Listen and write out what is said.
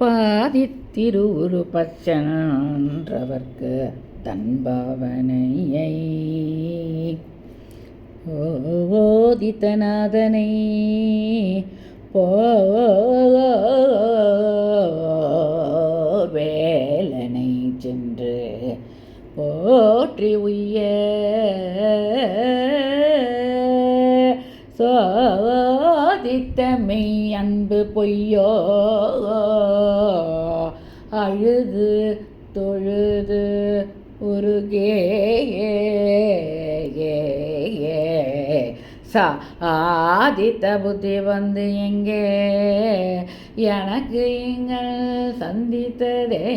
பாதித்திருவுரு பச்சனன்றவர்க்கு தன்பாவனையை ஓதித்தநாதனை வேலனை சென்று போற்றி உய்ய சோதித்தமை அன்பு பொய்யோ அழுது தொழுது உருகே சாதித்த புத்தி வந்து எங்கே எனக்கு இங்கள் சந்தித்ததே